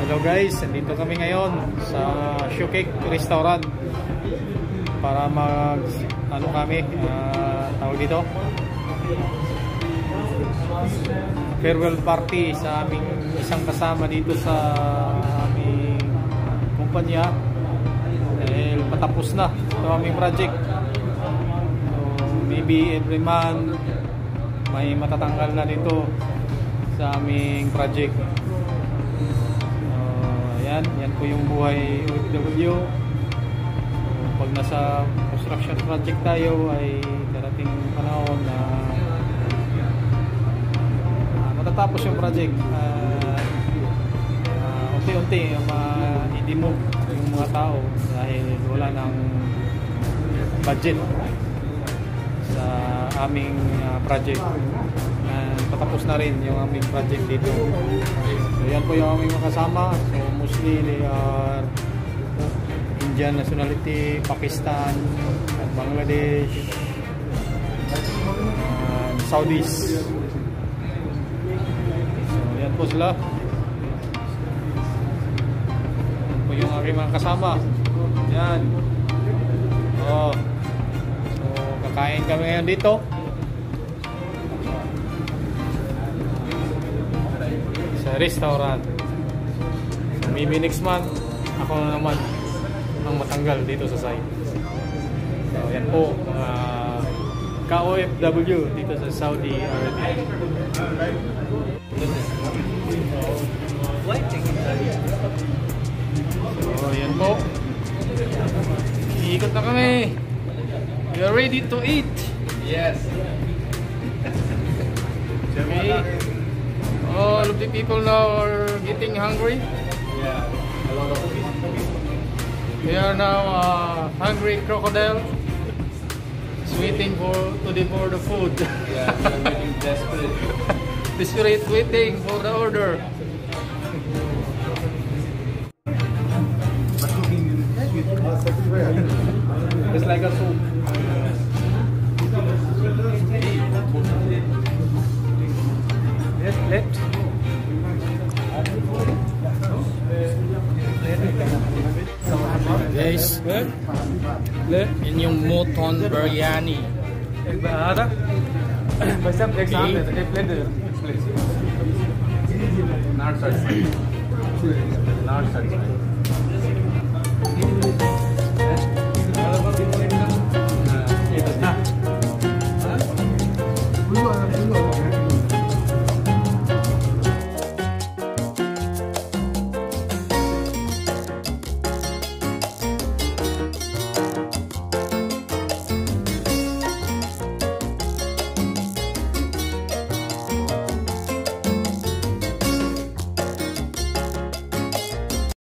Hello guys, nandito kami ngayon sa Showcake Restaurant para tawag dito, farewell party sa aming isang kasama dito sa aming kumpanya dahil patapos na ito aming project. So, maybe every month may matatanggal na dito sa aming project. Yan po yung buhay OFW. So, pag nasa construction project tayo ay darating panahon na matatapos yung project. Unti-unti i-demove yung mga tao dahil wala ng budget sa aming project. Patapos na rin yung aming project dito. So yan po yung aming kasama. So mostly they are Indian nationality, Pakistan, Bangladesh, and Saudis. So yan po sila. Yan po yung aking mga kasama. Yan. So kakain kami ngayon dito. Restaurant. So, maybe next month ako na naman ang matanggal dito sa site. So yan po mga ka-OFW dito sa Saudi Arabia. So yan po, iikot na kami. We are ready to eat. Yes. Okay. All of the people now are getting hungry. Yeah, a lot of people. We are now hungry crocodile. It's waiting to devour the food. Yeah, we are waiting desperate. Desperate waiting for the order. It's like a soup. Yes, left. Guys, yun yung Moton Biryani. Not such.